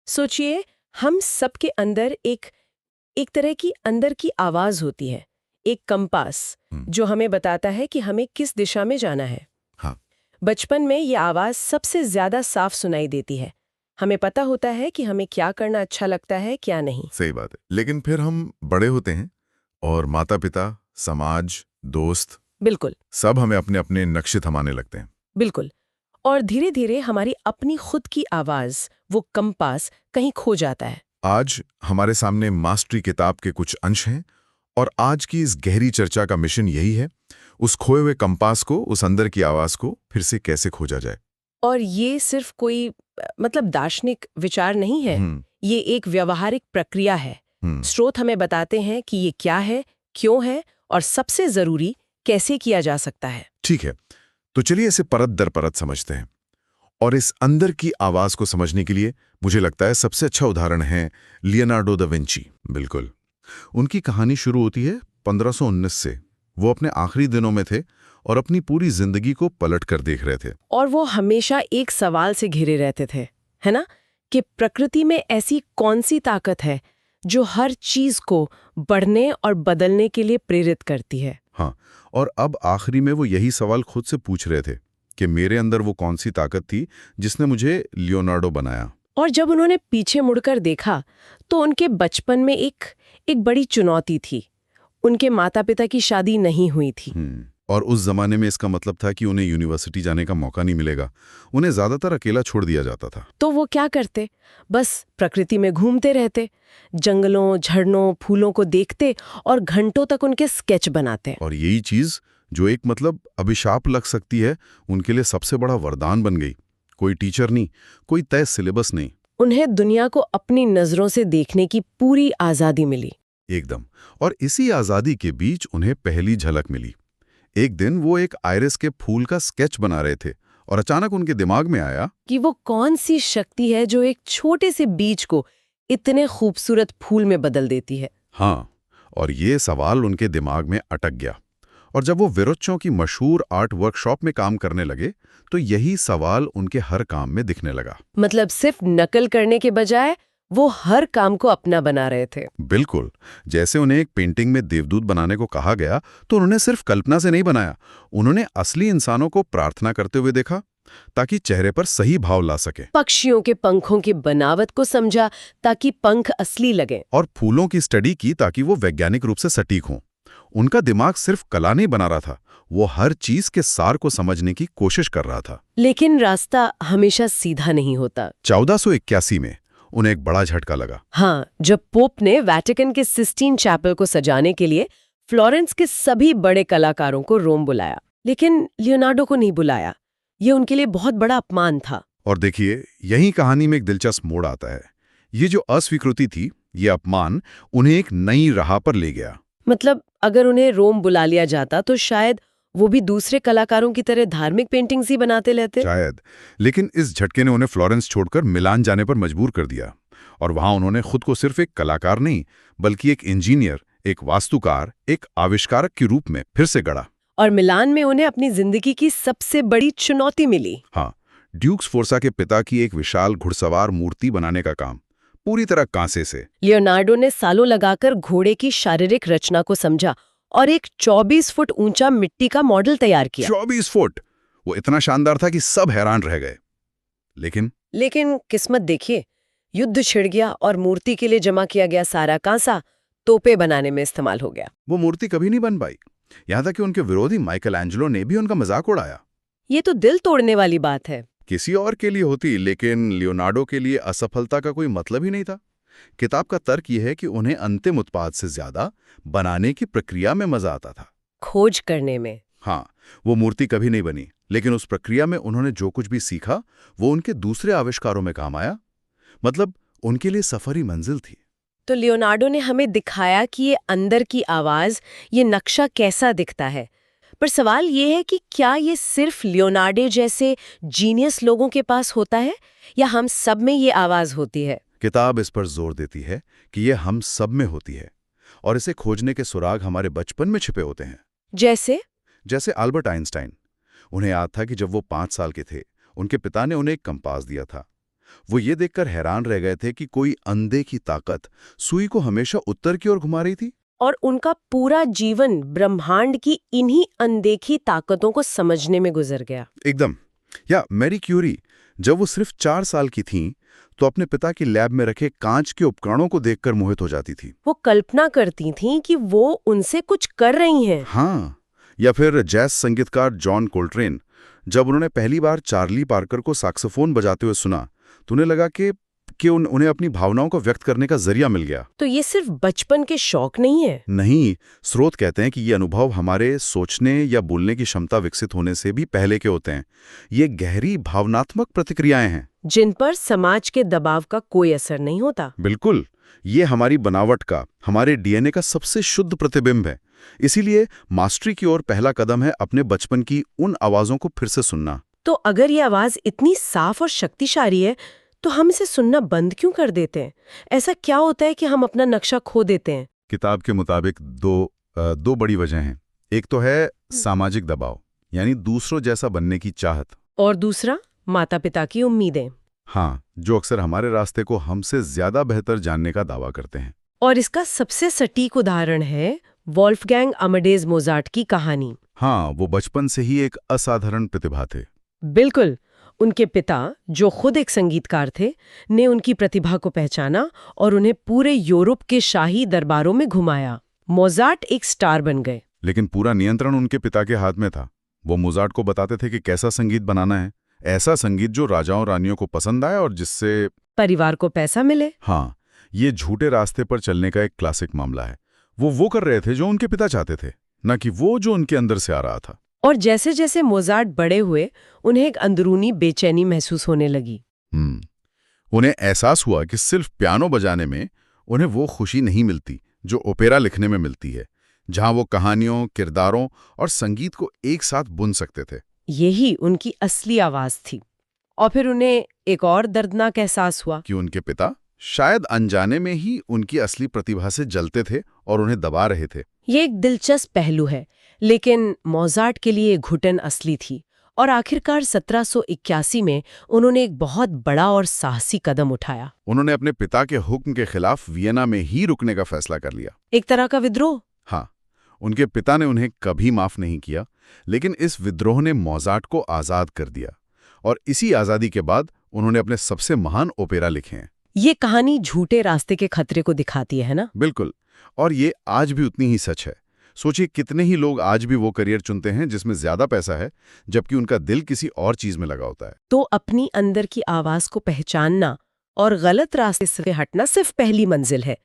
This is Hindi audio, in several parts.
सोचिए, हम सबके अंदर एक एक तरह की अंदर की आवाज होती है, एक कंपास जो हमें बताता है कि हमें किस दिशा में जाना है। हाँ। बचपन में ये आवाज सबसे ज्यादा साफ सुनाई देती है। हमें पता होता है कि हमें क्या करना अच्छा लगता है, क्या नहीं। सही बात है, लेकिन फिर हम बड़े होते हैं और माता पिता, समाज, दोस्त बिल्कुल। सब हमें अपने अपने नक्शे थमाने लगते हैं। बिल्कुल। और धीरे धीरे हमारी अपनी खुद की आवाज, वो कंपास, कहीं खो जाता है। आज हमारे सामने मास्टरी किताब के कुछ अंश हैं और आज की इस गहरी चर्चा का मिशन यही है, उस खोए हुए कंपास को, उस अंदर की आवाज को फिर से कैसे खोजा जाए। और ये सिर्फ कोई मतलब दार्शनिक विचार नहीं है, हम्म। ये एक व्यवहारिक प्रक्रिया है। हम्म। स्रोत हमें बताते हैं कि ये क्या है, क्यों है और सबसे जरूरी कैसे किया जा सकता है। ठीक है, तो चलिए इसे परत दर परत समझते हैं। और इस अंदर की आवाज को समझने के लिए मुझे लगता है सबसे अच्छा उदाहरण है लियोनार्डो दा विंची। बिल्कुल। उनकी कहानी शुरू होती है 1519 से। वो अपने आखिरी दिनों में थे और अपनी पूरी जिंदगी को पलट कर देख रहे थे। और वो हमेशा एक सवाल से घिरे रहते थे, है ना, कि प्रकृति में ऐसी कौन सी ताकत है जो हर चीज को बढ़ने और बदलने के लिए प्रेरित करती है। हाँ, और अब आखिरी में वो यही सवाल खुद से पूछ रहे थे कि मेरे अंदर वो कौन सी ताकत थी जिसने मुझे लियोनार्डो बनाया। और जब उन्होंने पीछे मुड़कर देखा तो उनके बचपन में एक एक बड़ी चुनौती थी। उनके माता पिता की शादी नहीं हुई थी। और उस जमाने में इसका मतलब था कि उन्हें यूनिवर्सिटी जाने का मौका नहीं मिलेगा। उन्हें ज्यादातर अकेला छोड़ दिया जाता था। तो वो क्या करते? बस प्रकृति में घूमते रहते, जंगलों, झरनों, फूलों को देखते और घंटों तक उनके स्केच बनाते। और यही चीज जो एक मतलब अभिशाप लग सकती है, उनके लिए सबसे बड़ा वरदान बन गई। कोई टीचर नहीं, कोई तय सिलेबस नहीं। उन्हें दुनिया को अपनी नजरों से देखने की पूरी आजादी मिली। एकदम। और इसी आजादी के बीच उन्हें पहली झलक मिली। एक दिन वो एक आयरिस के फूल का स्केच बना रहे थे और अचानक उनके दिमाग में आया कि वो कौन सी शक्ति है जो एक छोटे से बीज को इतने खूबसूरत फूल में बदल देती है। हाँ, और ये सवाल उनके दिमाग में अटक गया। और जब वो विरोचों की मशहूर आर्ट वर्कशॉप में काम करने लगे तो यही सवाल उनके हर काम में दिखने लगा। मतलब सिर्फ नकल करने के बजाय वो हर काम को अपना बना रहे थे। बिल्कुल। जैसे उन्हें एक पेंटिंग में देवदूत बनाने को कहा गया तो उन्होंने सिर्फ कल्पना से नहीं बनाया, उन्होंने असली इंसानों को प्रार्थना करते हुए देखा ताकि चेहरे पर सही भाव ला सके। पक्षियों के पंखों की बनावट को समझा ताकि पंख असली लगे। और फूलों की स्टडी की ताकि वो वैज्ञानिक रूप से सटीक हों। उनका दिमाग सिर्फ कला नहीं बना रहा था, वो हर चीज के सार को समझने की कोशिश कर रहा था। लेकिन रास्ता हमेशा सीधा नहीं होता। 1481 में उन्हें एक बड़ा झटका लगा। हाँ, जब पोप ने वेटिकन के सिस्टीन चैपल को सजाने के लिए फ्लोरेंस के सभी बड़े कलाकारों को रोम बुलाया, लेकिन लियोनार्डो को नहीं बुलाया। ये उनके लिए बहुत बड़ा अपमान था। और देखिए, यही कहानी में एक दिलचस्प मोड़ आता है। ये जो अस्वीकृति थी, ये अपमान उन्हें एक नई राह पर ले गया। मतलब अगर उन्हें रोम बुला लिया जाता तो शायद वो भी दूसरे कलाकारों की तरह धार्मिक पेंटिंग्स ही बनाते रहते। शायद। लेकिन इस झटके ने उन्हें फ्लोरेंस छोड़कर मिलान जाने पर मजबूर कर दिया। और वहां उन्होंने खुद को सिर्फ एक कलाकार नहीं, बल्कि एक इंजीनियर, एक वास्तुकार, एक आविष्कारक के रूप में फिर से गढ़ा। और मिलान में उन्हें अपनी जिंदगी की सबसे बड़ी चुनौती मिली। हाँ, ड्यूक स्फोर्जा के पिता की एक विशाल घुड़सवार मूर्ति बनाने का काम, पूरी तरह कांसे से। लियोनार्डो ने सालों लगाकर घोड़े की शारीरिक रचना को समझा और एक 24 फुट ऊंचा मिट्टी का मॉडल तैयार किया। 24 फुट! वो इतना शानदार था कि सब हैरान रह गए। लेकिन किस्मत देखिए, युद्ध छिड़ गया और मूर्ति के लिए जमा किया गया सारा कांसा तोपे बनाने में इस्तेमाल हो गया। वो मूर्ति कभी नहीं बन पाई। यहां तक कि उनके विरोधी माइकल एंजेलो ने भी उनका मजाक उड़ाया। ये तो दिल तोड़ने वाली बात है। किसी और के लिए होती, लेकिन लियोनार्डो के लिए असफलता का कोई मतलब ही नहीं था। किताब का तर्क यह है कि उन्हें अंतिम उत्पाद से ज्यादा बनाने की प्रक्रिया में मजा आता था, खोज करने में। हाँ, वो मूर्ति कभी नहीं बनी, लेकिन उस प्रक्रिया में उन्होंने जो कुछ भी सीखा वो उनके दूसरे आविष्कारों में काम आया। मतलब उनके लिए सफर ही मंजिल थी। तो लियोनार्डो ने हमें दिखाया कि ये अंदर की आवाज, ये नक्शा कैसा दिखता है। पर सवाल ये है कि क्या ये सिर्फ लियोनार्डो जैसे जीनियस लोगों के पास होता है या हम सब में ये आवाज होती है? किताब इस पर जोर देती है कि ये हम सब में होती है और इसे खोजने के सुराग हमारे बचपन में छिपे होते हैं। जैसे अल्बर्ट आइंस्टाइन। उन्हें याद था कि जब वो 5 साल के थे, उनके पिता ने उन्हें एक कंपास दिया था। वो ये देखकर हैरान रह गए थे कि कोई अंधे की ताकत सुई को हमेशा उत्तर की ओर घुमा रही थी। और उनका पूरा जीवन ब्रह्मांड की इन्हीं अनदेखी ताकतों को समझने में गुजर गया। एकदम। या मैरी क्यूरी, जब वो सिर्फ 4 साल की थीं, तो अपने पिता की लैब में रखे कांच के उपकरणों को देखकर मोहित हो जाती थी। वो कल्पना करती थीं कि वो उनसे कुछ कर रही हैं। हाँ। या फिर जैज संगीतकार जॉन कोल्ट्रेन, जब उन्होंने पहली बार चार्ली पार्कर को सैक्सोफोन बजाते हुए सुना, तो उन्हें लगा कि उन्हें अपनी भावनाओं को व्यक्त करने का जरिया मिल गया। तो ये सिर्फ बचपन के शौक नहीं है। नहीं, स्रोत कहते हैं कि ये अनुभव हमारे सोचने या बोलने की क्षमता विकसित होने से भी पहले के होते हैं। ये गहरी भावनात्मक प्रतिक्रियाएं हैं जिन पर समाज के दबाव का कोई असर नहीं होता। बिल्कुल। ये हमारी बनावट का, हमारे डीएनए का सबसे शुद्ध प्रतिबिंब है। इसीलिए मास्टरी की ओर पहला कदम है अपने बचपन की उन आवाजों को फिर से सुनना। तो अगर ये आवाज इतनी साफ और शक्तिशाली है, तो हम इसे सुनना बंद क्यों कर देते हैं? ऐसा क्या होता है कि हम अपना नक्शा खो देते हैं? किताब के मुताबिक दो बड़ी वजह हैं। एक तो है सामाजिक दबाव, यानी दूसरों जैसा बनने की चाहत। और दूसरा, माता पिता की उम्मीदें। हाँ, जो अक्सर हमारे रास्ते को हमसे ज्यादा बेहतर जानने का दावा करते हैं। और इसका सबसे सटीक उदाहरण है वोल्फगैंग अमाडेस मोजार्ट की कहानी। हाँ, वो बचपन से ही एक असाधारण प्रतिभा थे। बिल्कुल। उनके पिता, जो खुद एक संगीतकार थे, ने उनकी प्रतिभा को पहचाना और उन्हें पूरे यूरोप के शाही दरबारों में घुमाया। मोजार्ट एक स्टार बन गए। लेकिन पूरा नियंत्रण उनके पिता के हाथ में था। वो मोजार्ट को बताते थे कि कैसा संगीत बनाना है, ऐसा संगीत जो राजाओं रानियों को पसंद आए और जिससे परिवार को पैसा मिले। हाँ, ये झूठे रास्ते पर चलने का एक क्लासिक मामला है। वो कर रहे थे जो उनके पिता चाहते थे, न कि वो जो उनके अंदर से आ रहा था। और जैसे जैसे मोजार्ट बड़े हुए, उन्हें एक अंदरूनी बेचैनी महसूस होने लगी। उन्हें एहसास हुआ कि सिर्फ पियानो बजाने में उन्हें वो खुशी नहीं मिलती जो ओपेरा लिखने में मिलती है, जहां वो कहानियों, किरदारों और संगीत को एक साथ बुन सकते थे। यही उनकी असली आवाज थी। और फिर उन्हें एक और दर्दनाक एहसास हुआ कि उनके पिता शायद अनजाने में ही उनकी असली प्रतिभा से जलते थे और उन्हें दबा रहे थे। ये एक दिलचस्प पहलू है, लेकिन मोजार्ट के लिए घुटन असली थी। और आखिरकार 1781 में उन्होंने एक बहुत बड़ा और साहसी कदम उठाया। उन्होंने अपने पिता के हुक्म के खिलाफ वियना में ही रुकने का फैसला कर लिया। एक तरह का विद्रोह। हाँ, उनके पिता ने उन्हें कभी माफ नहीं किया, लेकिन इस विद्रोह ने मोजार्ट को आजाद कर दिया। और इसी आजादी के बाद उन्होंने अपने सबसे महान ओपेरा लिखे हैं। ये कहानी झूठे रास्ते के खतरे को दिखाती है ना? बिल्कुल। और ये आज भी उतनी ही सच है। सोचिए, कितने ही लोग आज भी वो करियर चुनते हैं जिसमें ज्यादा पैसा है, जबकि उनका दिल किसी और चीज में लगा होता है। तो अपनी अंदर की आवाज को पहचानना और गलत रास्ते से हटना सिर्फ पहली मंजिल है,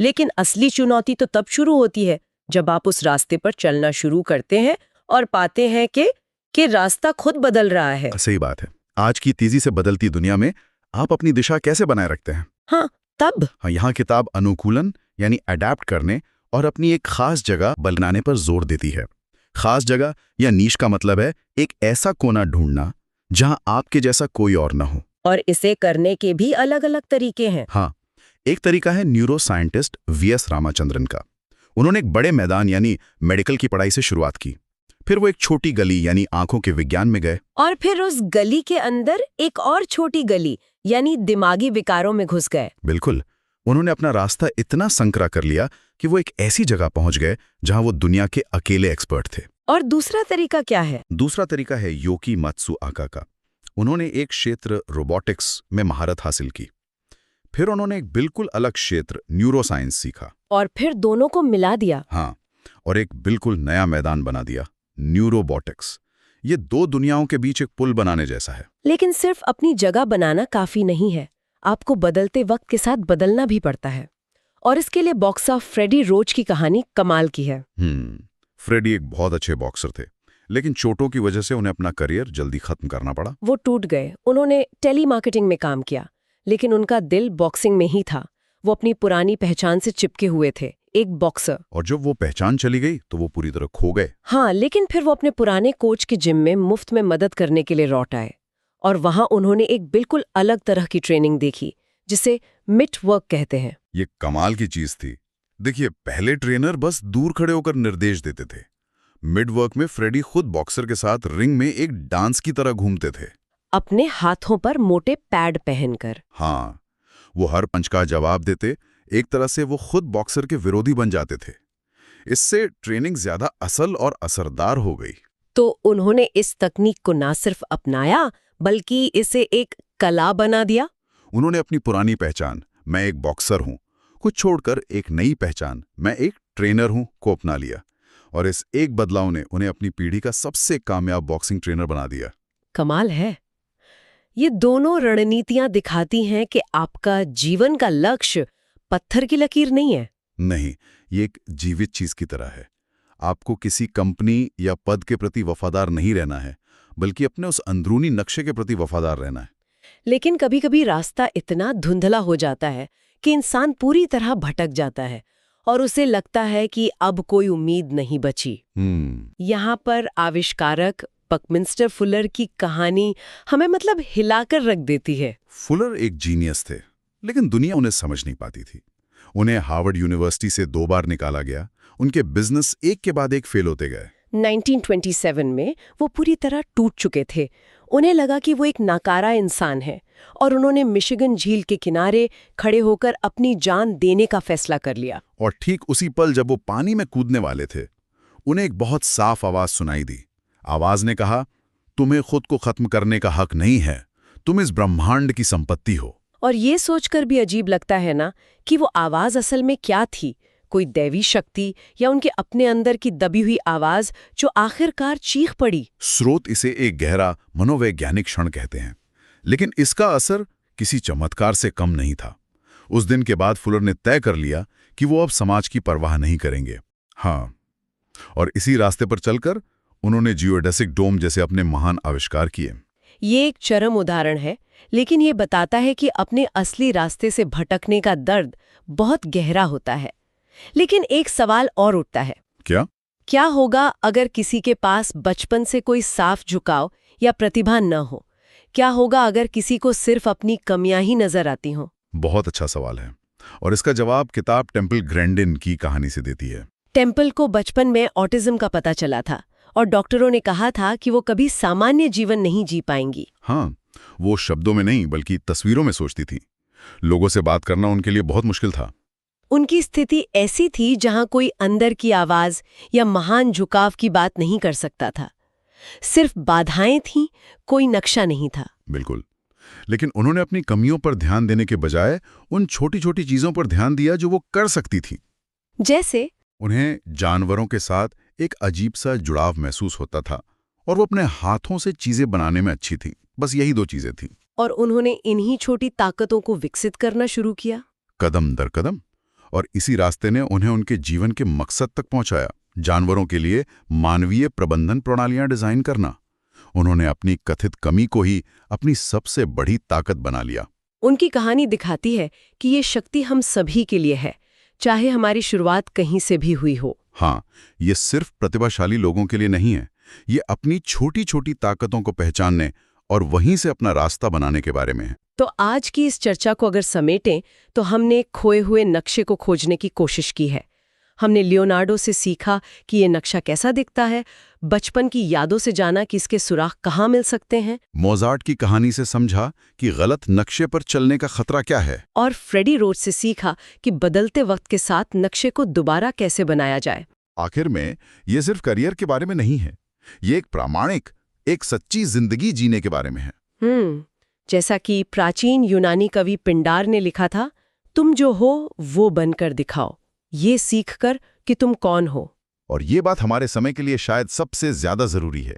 लेकिन असली चुनौती तो तब शुरू होती है जब आप उस रास्ते पर चलना शुरू करते हैं और पाते हैं कि रास्ता खुद बदल रहा है। सही बात है। आज की तेजी से बदलती दुनिया में आप अपनी दिशा कैसे बनाए रखते हैं? हाँ, तब यहाँ किताब अनुकूलन यानी अडैप्ट करने और अपनी एक खास जगह बनाने पर जोर देती है। खास जगह या नीश का मतलब है एक ऐसा कोना ढूंढना जहां आपके जैसा कोई और ना हो। और इसे करने के भी अलग अलग तरीके हैं। हाँ, एक तरीका है न्यूरो साइंटिस्ट वीएस रामाचंद्रन का। उन्होंने एक बड़े मैदान यानी मेडिकल की पढ़ाई से शुरुआत की। फिर वो एक छोटी गली यानी आंखों के विज्ञान में गए। और फिर उस गली के अंदर एक और छोटी गली यानी दिमागी विकारों में घुस गए। बिल्कुल। उन्होंने अपना रास्ता इतना संकरा कर लिया कि वो एक ऐसी जगह पहुंच गए जहां वो दुनिया के अकेले एक्सपर्ट थे। और दूसरा तरीका क्या है? दूसरा तरीका है योकी मात्सुआका का। उन्होंने एक क्षेत्र रोबोटिक्स में महारत हासिल की। फिर उन्होंने एक बिल्कुल अलग क्षेत्र न्यूरोसाइंस सीखा। और फिर दोनों को मिला दिया। हाँ, और एक बिल्कुल नया मैदान बना दिया, न्यूरोबॉटिक्स। ये दो दुनियाओं के बीच एक पुल बनाने जैसा है। लेकिन सिर्फ अपनी जगह बनाना काफी नहीं है, आपको बदलते वक्त के साथ बदलना भी पड़ता है। और इसके लिए बॉक्सर फ्रेडी रोच की कहानी कमाल की है। फ्रेडी एक बहुत अच्छे बॉक्सर थे, लेकिन चोटों की वजह से उन्हें अपना करियर जल्दी खत्म करना पड़ा। वो टूट गए। उन्होंने टेलीमार्केटिंग में काम किया, लेकिन उनका दिल बॉक्सिंग में ही था। वो अपनी पुरानी पहचान से चिपके हुए थे, एक बॉक्सर। और जब वो पहचान चली गई तो वो पूरी तरह खो गए। हाँ, लेकिन फिर वो अपने पुराने कोच के जिम में मुफ्त में मदद करने के लिए लौट आए। और वहां उन्होंने एक बिल्कुल अलग तरह की ट्रेनिंग देखी, जिसे मिट वर्क कहते हैं। ये कमाल की चीज थी। देखिए, पहले ट्रेनर बस दूर खड़े होकर निर्देश देते थे। मिड वर्क में फ्रेडी खुद बॉक्सर के साथ रिंग में एक डांस की तरह घूमते थे। अपने हाथों पर मोटे पैड पहनकर। हाँ, वो हर पंच का जवाब देते। एक तरह से वो खुद बॉक्सर के विरोधी बन जाते थे। इससे ट्रेनिंग ज्यादा असल और असरदार हो गई। तो उन्होंने इस तकनीक को ना सिर्फ अपनाया बल्कि इसे एक कला बना दिया। उन्होंने अपनी पुरानी पहचान, मैं एक बॉक्सर हूं, को छोड़कर एक नई पहचान, मैं एक ट्रेनर हूं, को अपना लिया। और इस एक बदलाव ने उन्हें अपनी पीढ़ी का सबसे कामयाब बॉक्सिंग ट्रेनर बना दिया। कमाल है। ये दोनों रणनीतियां दिखाती हैं कि आपका जीवन का लक्ष्य पत्थर की लकीर नहीं है। नहीं, ये एक जीवित चीज की तरह है। आपको किसी कंपनी या पद के प्रति वफादार नहीं रहना है, बल्कि अपने उस अंदरूनी नक्शे के प्रति वफादार रहना है। लेकिन कभी-कभी रास्ता इतना धुंधला हो जाता है कि इंसान पूरी तरह भटक जाता है और उसे लगता है कि अब कोई उम्मीद नहीं बची। यहाँ पर आविष्कारक बकमिंस्टर फुलर की कहानी हमें मतलब हिलाकर रख देती है। फुलर एक जीनियस थे, लेकिन दुनिया उन्हें समझ नहीं पाती थी। उन्हें हार्वर्ड यूनिवर्सिटी से 2 बार निकाला गया। उनके बिजनेस एक के बाद एक फेल होते गए। 1927 में वो पूरी तरह टूट चुके थे। उन्हें लगा कि वो एक नाकारा इंसान है और उन्होंने मिशिगन झील के किनारे खड़े होकर अपनी जान देने का फैसला कर लिया। और ठीक उसी पल जब वो पानी में कूदने वाले थे, उन्हें एक बहुत साफ आवाज सुनाई दी। आवाज ने कहा, तुम्हें खुद को खत्म करने का हक नहीं है, तुम इस ब्रह्मांड की संपत्ति हो। और ये सोचकर भी अजीब लगता है ना कि वो आवाज असल में क्या थी, कोई दैवी शक्ति या उनके अपने अंदर की दबी हुई आवाज जो आखिरकार चीख पड़ी। स्रोत इसे एक गहरा मनोवैज्ञानिक क्षण कहते हैं, लेकिन इसका असर किसी चमत्कार से कम नहीं था। उस दिन के बाद फुलर ने तय कर लिया कि वो अब समाज की परवाह नहीं करेंगे। हाँ, और इसी रास्ते पर चलकर उन्होंने जियोडेसिक डोम जैसे अपने महान आविष्कार किए। ये एक चरम उदाहरण है, लेकिन ये बताता है कि अपने असली रास्ते से भटकने का दर्द बहुत गहरा होता है। लेकिन एक सवाल और उठता है। क्या होगा अगर किसी के पास बचपन से कोई साफ झुकाव या प्रतिभा न हो? क्या होगा अगर किसी को सिर्फ अपनी कमियां ही नजर आती हों? बहुत अच्छा सवाल है, और इसका जवाब किताब टेम्पल ग्रैंडिन की कहानी से देती है। टेम्पल को बचपन में ऑटिज्म का पता चला था और डॉक्टरों ने कहा था कि वो कभी सामान्य जीवन नहीं जी पाएंगी। हाँ, वो शब्दों में नहीं बल्कि तस्वीरों में सोचती थी। लोगों से बात करना उनके लिए बहुत मुश्किल था। उनकी स्थिति ऐसी थी जहां कोई अंदर की आवाज या महान झुकाव की बात नहीं कर सकता था। सिर्फ बाधाएं थीं, कोई नक्शा नहीं था। बिल्कुल, लेकिन उन्होंने अपनी कमियों पर ध्यान देने के बजाय उन छोटी छोटी चीजों पर ध्यान दिया जो वो कर सकती थी। जैसे उन्हें जानवरों के साथ एक अजीब सा जुड़ाव महसूस होता था और वो अपने हाथों से चीजें बनाने में अच्छी थी। बस यही 2 चीजें थीं। और उन्होंने इन्हीं छोटी ताकतों को विकसित करना शुरू किया, कदम दर कदम। और इसी रास्ते ने उन्हें उनके जीवन के मकसद तक पहुंचाया, जानवरों के लिए मानवीय प्रबंधन प्रणालियां डिजाइन करना। उन्होंने अपनी कथित कमी को ही अपनी सबसे बड़ी ताकत बना लिया। उनकी कहानी दिखाती है कि ये शक्ति हम सभी के लिए है, चाहे हमारी शुरुआत कहीं से भी हुई हो। हाँ, ये सिर्फ प्रतिभाशाली लोगों के लिए नहीं है, ये अपनी छोटी छोटी ताकतों को पहचानने और वहीं से अपना रास्ता बनाने के बारे में है। तो आज की इस चर्चा को अगर समेटें तो हमने खोए हुए नक्शे को खोजने की कोशिश की है। हमने लियोनार्डो से सीखा कि ये नक्शा कैसा दिखता है, बचपन की यादों से जाना कि इसके सुराग कहाँ मिल सकते हैं, मोजार्ट की कहानी से समझा कि गलत नक्शे पर चलने का खतरा क्या है, और फ्रेडी रोच से सीखा कि बदलते वक्त के साथ नक्शे को दोबारा कैसे बनाया जाए। आखिर में ये सिर्फ करियर के बारे में नहीं है, ये एक प्रामाणिक, एक सच्ची जिंदगी जीने के बारे में है। जैसा कि प्राचीन यूनानी कवि पिंडार ने लिखा था, तुम जो हो वो बनकर दिखाओ, ये सीखकर कि तुम कौन हो। और ये बात हमारे समय के लिए शायद सबसे ज्यादा जरूरी है।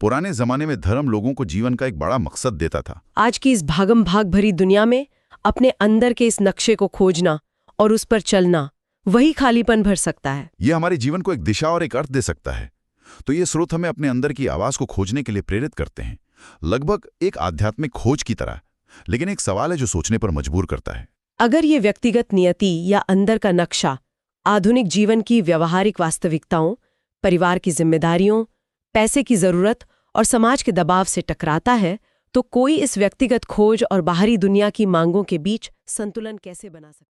पुराने जमाने में धर्म लोगों को जीवन का एक बड़ा मकसद देता था। आज की इस भागम भाग भरी दुनिया में अपने अंदर के इस नक्शे को खोजना और उस पर चलना, वही खालीपन भर सकता है। ये हमारे जीवन को एक दिशा और एक अर्थ दे सकता है। तो ये स्रोत हमें अपने अंदर की आवाज को खोजने के लिए प्रेरित करते हैं, लगभग एक आध्यात्मिक खोज की तरह। लेकिन एक सवाल है जो सोचने पर मजबूर करता है। अगर ये व्यक्तिगत नियति या अंदर का नक्शा आधुनिक जीवन की व्यवहारिक वास्तविकताओं, परिवार की जिम्मेदारियों, पैसे की जरूरत और समाज के दबाव से टकराता है, तो कोई इस व्यक्तिगत खोज और बाहरी दुनिया की मांगों के बीच संतुलन कैसे बना सकता है?